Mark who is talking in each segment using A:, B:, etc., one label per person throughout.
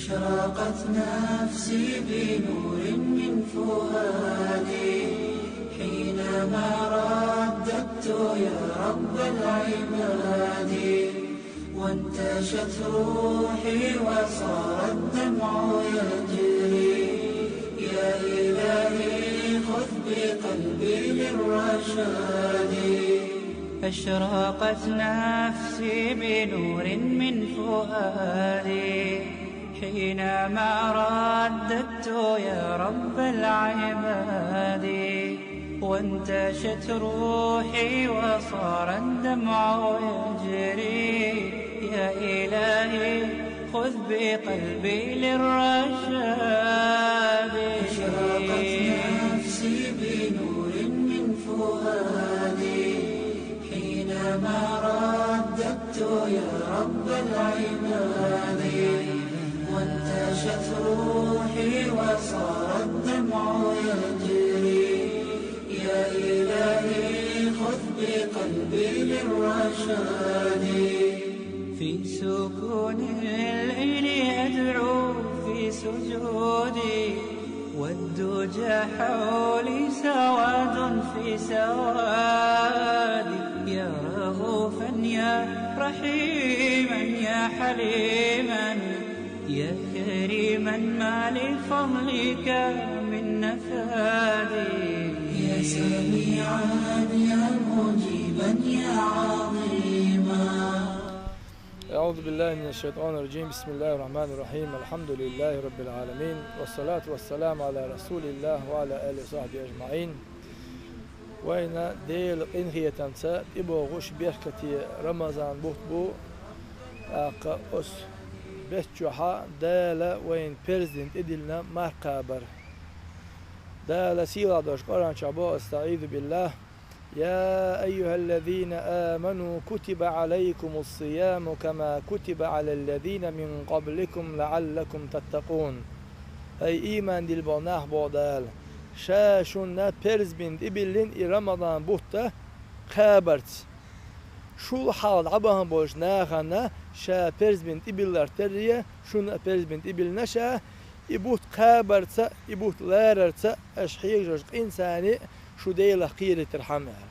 A: أشرقت نفسي بنور من فؤادي حينما رددت يا رب العباد، وانتشت روحي وصار الدمع يجري. يا إلهي خذ بقلبي للرشاد.
B: أشرقت نفسي بنور من فؤادي حينما رددت يا رب العباد، وانتشت روحي وصار الدمع يجري. يا إلهي خذ بقلبي للرشاد.
A: أشرقت نفسي بنور من فؤادي حينما رددت يا رب العباد، وانتشت روحي وصار الدمع يجري. يا إلهي خذ بقلبي للرشاد.
B: في سكون الليل أدعو في سجودي، والدجى حولي سواد في سوادي. يا رؤوفا يا رحيما يا حليما يا كريما ما لفضلك من نفادي.
A: يا سميعا يا مجيبا يا عظيما.
C: أعوذ بالله من الشيطان الرجيم. بسم الله الرحمن الرحيم. الحمد لله رب العالمين، والصلاة والسلام على رسول الله وعلى آله وصحبه أجمعين. وين ديل إنهية تنسى إبوغوش بيركتي رمضان بوتبو أقا أس بيتشوحا دالا وين بيرزدنت إدلنا مرقابر دالا سيلا دوش قرآن شعبو استعيذ بالله. يا أيها الذين آمنوا كتب عليكم الصيام كما كتب على الذين من قبلكم لعلكم تتقون. أي إيمان دل بوناه بودال شاشونا بيرزبند إبلين رمضان بوتا خابرت شول حال عباهم بوش ناخنا شا بيرزبند إبلر تريا شون بيرزبند إبل نشا إبوت خابرت إبوت لاررت أشحيق جوش إنساني شو ديلا قيرة ترحمها.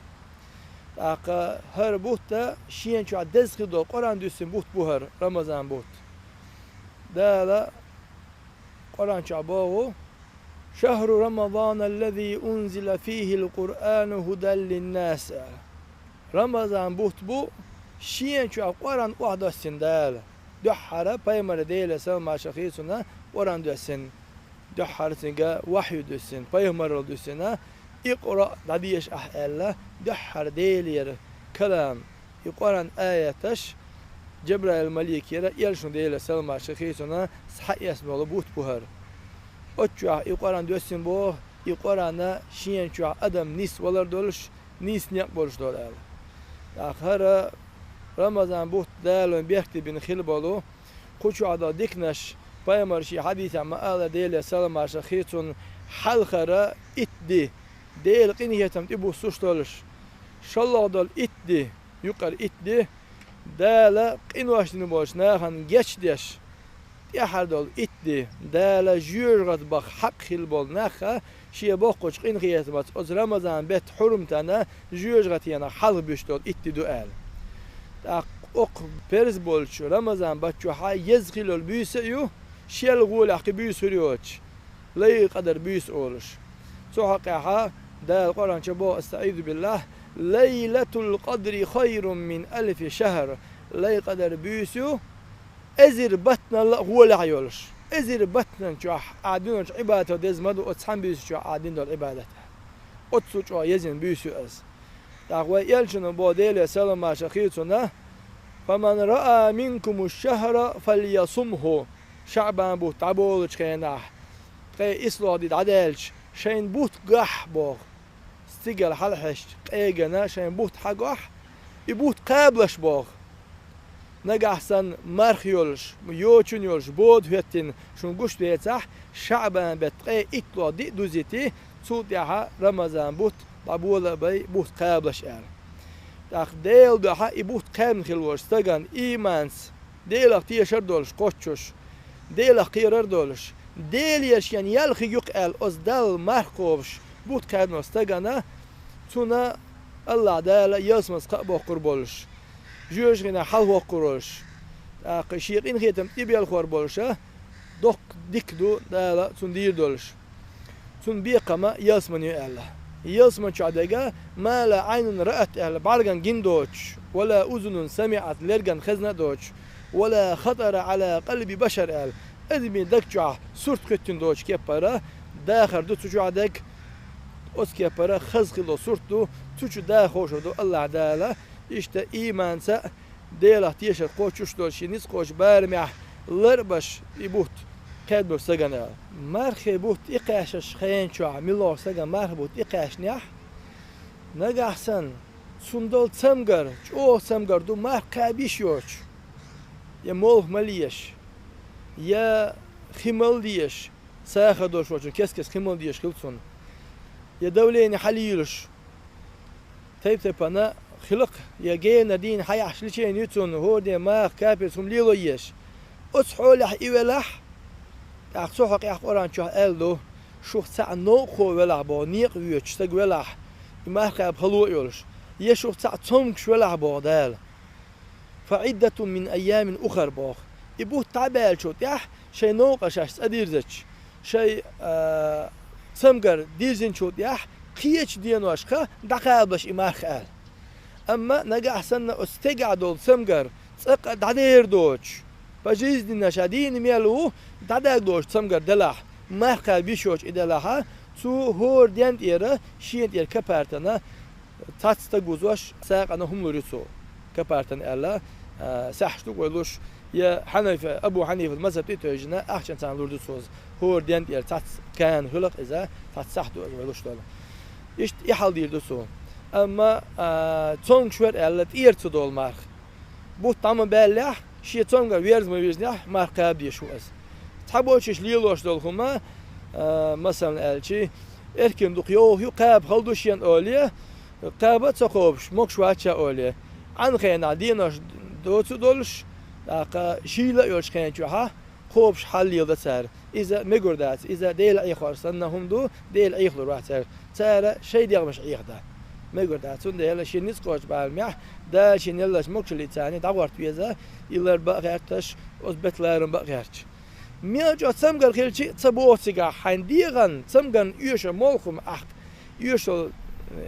C: أقا هر بوتا شين شو عدز خدو قرآن دوسن بوت بوهر رمضان بوت دالا قرآن شعبوه شهر رمضان الذي أنزل فيه القرآن هدى للناس. رمضان بوت بو شين شو قرآن واحدة سن دالا دحرة بايمر ديلا سلما شخيصنا قرآن دوسن دحرة سنجا وحي دوسن بايمر دوسن اقرأ دبيش أحيالا دحر ديلير كلام يقرأن آياتش جبرائيل الملك يرى يلشون ديلا سلما شخيصنا صحيح اسمه بوت بوهر أتشوع يقرأن دوسن بوه يقرأن شين شوع أدم نيس ولر دولش نيس نيق بولش دولال. آخر رمضان بوت دالون بيحكي بين خلبالو قوشو عدا ديكنش بايمرشي حديث عما آل ديلا سلما شخيصن حلخرة اتدي ديل قينية تبو سوشتولش شالله دول اتدي يقر اتدي دالا قينواش نبوش ناخن geçدش يحر دول اتدي دالا جيرغت بخ حق خلبول ناخا شي بوقوش قينية تبات از رمضان بيت حرمتنا جيرغت يانا حلق بيشتول اتدي دوال اق برز بولش رمضان بچو ها يزغلول بيسيو شيل غول حق بيسريوش لا قدر بيس اولش سو حقها ده القرآن شبو استعيذ بالله ليلة القدر خير من 1000 شهر. لا قدر بيسو ازر بطنا هو لا يولش ازر بطنا شو عادين عبادته دزمدو اتسحن بيسو شو عادين دول عبادته اتسو شو يزن بيسو از دعوة يلشن بوديل سلام شخيصنا فمن رأى منكم الشهر فليصمه. شعبان بو تعبولش كيناح قي إصلاح دي عدالش شين بوت قح بوغ استيقل حلحش قيقنا شين بوت حقح يبوت قابلش بوغ نقحسن مرخ يولش يوچون يولش بود هتين شون قوش بيتح شعبان بتقي إطلاع دي دوزيتي صوت ياها رمضان بوت بابولا بي بوت قابلش تاخ ديل دوها يبوت قابل خلوش تاقان إيمانس ديلك تيشر دولش قوشوش Değil akırar doluş. Değil yaşayan yalkı yok el ozdal markovş. But kadnos tagana tuna Allah da yasmas kabokkur boluş. Jürgene hal bokkuruş. Şiirin hitem tibiyal khor boluşa. Dok dikdu da tun dir doluş. Tun bir kama yasmanı Allah. يصمن شعدقة ما لا عين رأت أهل بعرقن جن دوش ولا أذن سمعت لرقن خزنة دوش ولا خطر على قلب بشر أهل أدمي دكجع سورت كتن دوش كيبارا داخل دو تجعدك أس كيبارا خزخلو سورتو تجو داخل دو الله عدالة إشتا إيمان سا ديلا تيشر قوشوش دوش نيس قوش بارمع لربش يبوت كادبو سجنا مرخبوت إقاشش خين شو عملوا سجنا مرخبوت إقاش نيح نجحسن سندل تمجر شو تمجر دو مرخبيش يوش يا مول مليش يا خمل ديش ساخد دوش وجن كيس خمل ديش خلصون يا دولين حليلش تيب أنا خلق يا جينا دين حياش لشين يتون هو دي ما كابس هم ليلو يش أصحولح إيولح أخصوحك أخوران شو ألدو شو ساعة نوخو ولا با نيق ويش تج ولا ما خاب خلوق يولش يشوف ساعة تمكش ولا با دال فعدة من أيام أخر باخ يبوه تعبال شو تيح شيء نوقش أديرزش شيء سمجر ديزن شو تيح خيش دينواشخا دقابش إمارخ أل أما نجح سنة استقعدوا سمجر تقعد عدير دوش فجيز دينا شادين ميلو داداك دوش تمجر دلاح ما خال بيشوش إدلاها تو هور دينت إيرا شينت إير كبارتنا تاتستا جوزوش ساق أنا هم لوريسو كبارتن ألا سحشتو قولوش يا حنيفة أبو حنيفة المذهب تيجينا أحسن تان لوردوسوز هور دينت إير تاتس كان خلق إذا تاتسحتو قولوش دولا إيش يحل ديردوسو أما تونغ شوير ألا تير تدول مارخ بو تام بالله شيء تونغا ويرز ما ويرزنيح ماركاب دي شو أز تحبوش ليلوش دولهما مثلا ألشي إركن دقيوه يقاب خلدوشين أوليه قابة تقوبش مكش واتشا أوليه عن خينا ديناش دوتو دولش شيلا يوش خين جوها خوبش حل يلد سر إذا مقردات إذا ديل أي خارسنا هم دو ديل أي خلو راح سر شيء ديال مش أي خدا مقردات سون ديل شيء نسقوش بالميح ده شيء نلاش مكش اللي تاني دعوات بيزا إلى بقيرتش أثبتلارن بقيرتش ميجا تسمجر خلشي تبوسيجا حنديغن تسمجن يوش مولكم أخ يوش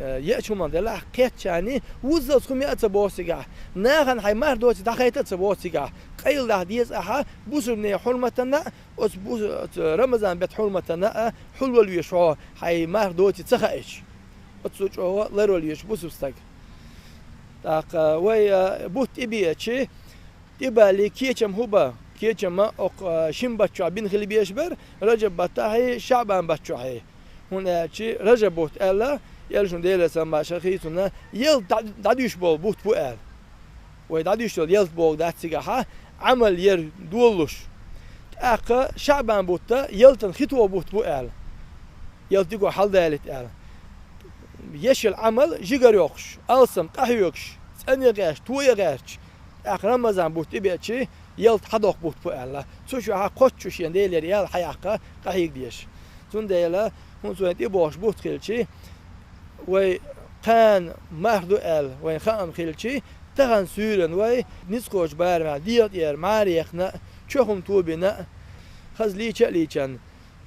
C: يأشومان دلا كيتشاني وزلكم يأتبوسيجا ناهن هاي مردوت دخيت تبوسيجا قيل ده ديز أها بوسرني حرمتنا أس بوس رمضان بيت حرمتنا حلو اليشوا هاي مردوت تخايش أتسوج هو لرو اليش بوسبستك تاق وي بوت إبيتشي تبالي كيتشم هوبا كيتشما أق شم بتشوا بين خلي بيشبر رجب بتاعي شعبان بتشوا هنا شيء رجب بوت ألا يلشون ديلا سما شخيصنا يل داديش بول بوت بوال ويداديش دول يل بول داتسيجها عمل ير دولش أق شعبان بوتا يلتن خطوة بوت بوال يلتقوا حل دالت أل يشل عمل جيجر يوكش ألسم قهيوكش ثانية غاش توي غاش أق رمضان بوت إبيتشي يلت حدوق بوت بوال سوشوا ها قطشوش ينديل يال حياقة قهيق ديش تون ديلا هون سويت إبوش بوت خلشي وي كان مهدو ال وين خام خلشي تغن سورن وي نسقوش بارمع ديال ير ماريخنا شوهم توبنا خز ليچن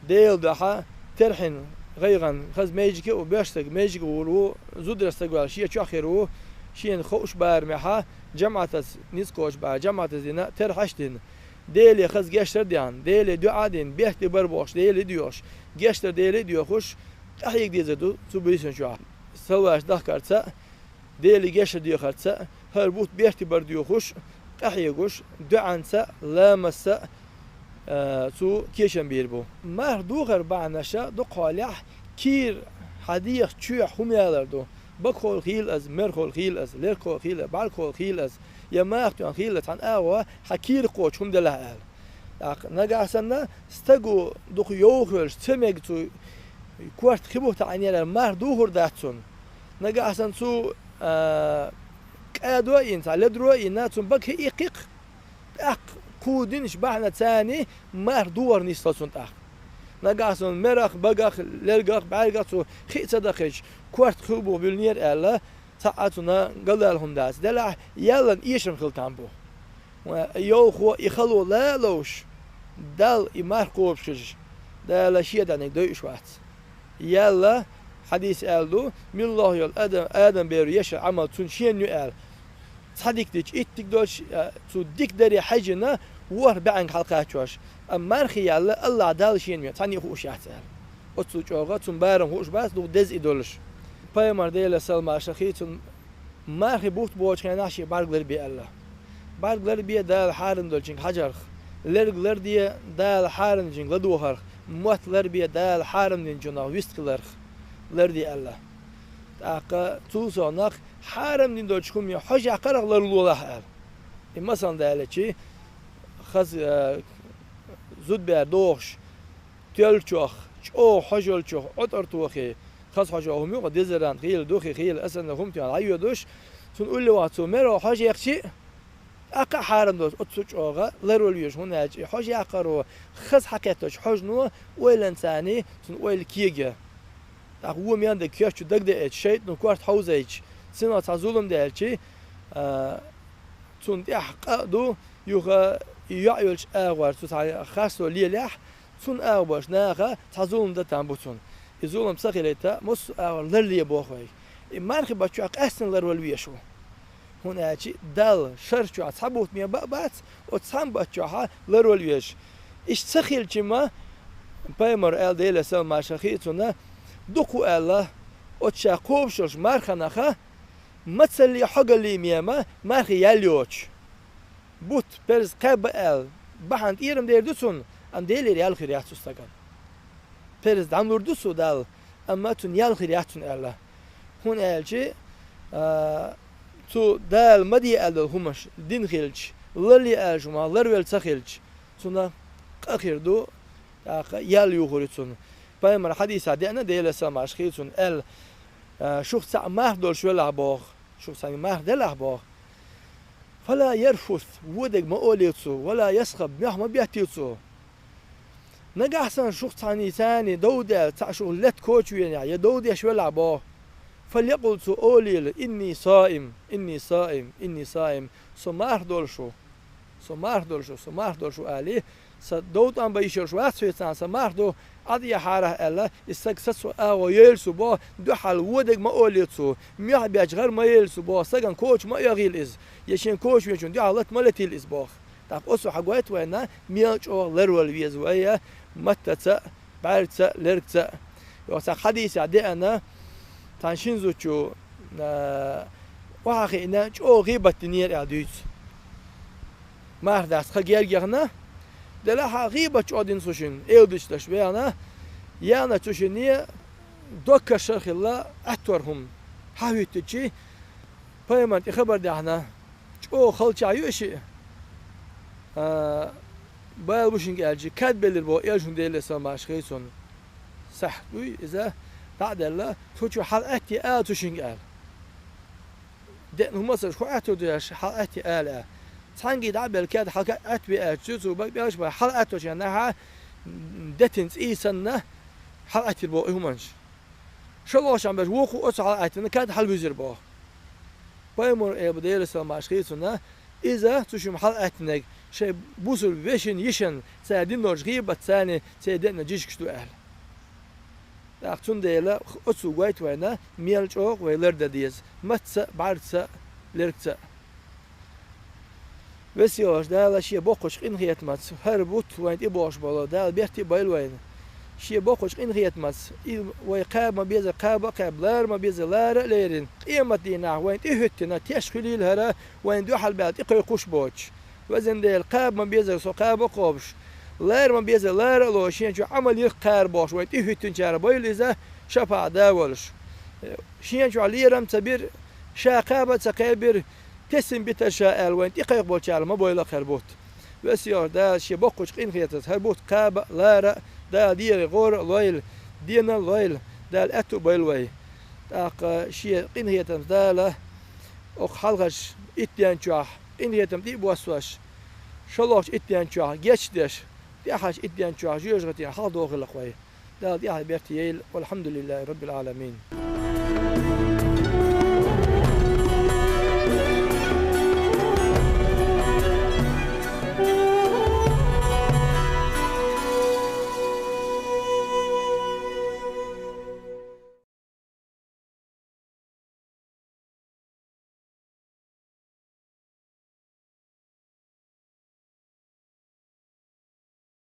C: ديل دها ترحن غيرن خز ميجكي وبيشتك ميجك ورو زودرستغال شي چاخرو شين خوش بارمها جماعه نسقوش با جماعه زينا ترحشتن ديل خز گشتر ديان ديل دعادين بيحتي بربوش ديل ديوش گشتر ديل ديو خوش أحيك ديزدو سوبريسن شو سواش دخكرتsa ديلي جيش ديو خرتsa هربوت بيحتي برديو خوش أحيكوش دعنسا لامسا سو كيشن بيربو مردو غير بعناشا دو قالح كير حديق تشوع هميالردو بكول خيل از مرخول خيل از لركول خيل بالكول خيل از يا ماختو خيل عن اوا حكير قوش هم دلها ال نجاسنا استجو دو يوخش تميج تو كوارت خبوه تعنينا مردو هرداتون نجا أحسن سو كادوا إنسان لدروا إناتون بك إيقيق أق كودين شبحنا تاني مار دور نيستاسون تاخ نقاسون مرخ بقخ لرقخ بعرقصو خيصة دخش كوارت خلبو بالنير ألا ساعتنا قلالهم داس دلع يلا إيشم خلطان بو يوخو يخلو لا لوش دال يمار قوبشج دال شيء داني دويش وقت يلا حديث قالو من الله يل آدم بيرو يشع عمل تون شين يقال صديق ديش اتك دوش تو ديك دري حجنا وار بعن حلقات واش اما خيال الله دال شين مي تاني خوش يحتال اتسو جوغا تون بارم خوش باس دو دز ایدولش پیامبر دیل سلام شخی تون مارخ بوت بوچ کناشی برگلر بی الله برگلر بی دال حارن دولچین حجر لرگلر دی دال حارن جین لدوهر موتلر بی دال حارن دین جنا ویستکلر لردي الله تاقا توصونق حرم دين دوچكم يا حج اقرق لرلوله ال مثلا دالچي خز زود بير دوش تلچوخ او حجلچوخ اترتوخي خز حجهم يو دزران خيل دوخي خيل اسن هم تي ايو دوش تون قول له واتو مرو حج يخشي اقا حرم دوش اتسوچ اوغا لروليوش هنا حج اقرو خز حكيتوش حج نو ويلن ثاني تون ويل كيجا هو میان دکیش چو دک ده شید نکوارت حوزه ایچ سنا تزولم ده چی تون دیح دو یوغا یعیلش آوار تو تا خاص ولی لح تون آوارش نه تزولم ده تام بتون یزولم سخیلتا مس آوار لرلی باخوی مرخ بچه اقسن لرولویه شو هون چی دل شرچو اصحابوت میا بعد و تام بچه ها لرولویش ایش سخیل چی ما پیمر ال دیل سال ماشخیتونه دوكو الله وتشا قوبشوش مارخناخا مثل حقلي ميما مارخي ياليوش بوت برز قاب ال بحانت ايرم ديردوسون ام ديلي ريال خرياتو استقان برز داملوردوسو دال اما تون يال خرياتون الله هون الجي تو دال مدي ال همش دين خيلج للي اجما لرول تخيلج تونا اخيردو يال يوخريتون پیامبر حدیث عدیانه دیل سامش خیتون ال شخص مهدل شو لعباخ شخص مهدل لعباخ فلا يرفث ودق ما أوليتسو ولا يسخب ما بيحتيتسو نجح سن شخص ثاني دودة تعشو لت كوتش يعني دودة شو لعباخ فليقل سو أوليل إني صائم إني صائم إني صائم سمهدل شو عليه سدود أم بيشر شو أسويتان سمهدو عادي حاره الله استكسسو أو يلسو با دو حال ودق ما أوليتسو ميح بيجغر ما يلسو با سجن كوتش ما يغيل إز يشين كوتش ويشون دي حالات ملتي الإز باخ طب أسو حقوات وينا ميلش أو لرول ويزوية متتا بعرتا لرتا وسا حديث عدي أنا تنشينزو شو وحقي إنا شو غيبة تنير عديت ما هرداس خجير جرنا دلها غيبة عادين سوشين إيودش تشبيهنا يانا تشينية دوكا شرخ الله أتورهم حاوي تجي فيمن خبر دهنا شو خلش عيوشي بايل بوشين قالجي كاد بلير بو إيجون ديل ساماش خيسون صح وي إذا بعد الله توجو حلقتي تشين قال ده هم مثلا شو أتوديش حلقتي تانجي دعبل كاد حلقة أتبي أتجوزو بقى بقى حلقة توجناها دتنس إيسنا حلقة البو إهمنش شو الله شام بس وقو أص حلقة كاد حل بيزر باه بايمر بديل سلام عشقيتنا إذا تشوم حلقة نج شيء بوصل بيشن يشن سادين نرج غيبة ثاني سادين نجيش كشتو أهل أختون ديلا أصو قايت وينا ميلج أوق ويلرد ديز متسا بعرتسا لركسا بسیارش دال شیه باقش این خیت ماس هر بود وید ایباش بالا دال بیرتی باید وید شیه باقش این خیت ماس وی قاب ما بیز قابلر ما بیز لار لیرین قیمت دینا وید ایهتنا تشخیل هره وید دو حال بعد ایقای قش باج وزن دل قاب ما بیز سقاب قابش لار ما بیز لار لاشین جو عمل یک قار باش وید ایهتن چهار باید لیزه شفاع داولش شین جو لیرم تبیر شاقابه تقابر تسم بتشاء وين يقيق بولشال ما بويلا خربوت بسيار دا شي بوقش قين خيتت هربوت قاب لارا دا دير غور لويل دينا لويل دا الاتو بيلوي تاق شي قين خيتم دا لا او خلغش اتيان جاح قين خيتم دي بوسواش شلوش اتيان شوه جيشدش دي حاج اتيان شوه جوجتي حال دوغ الأخوي ده دي حاج بيرتيل والحمد لله رب العالمين.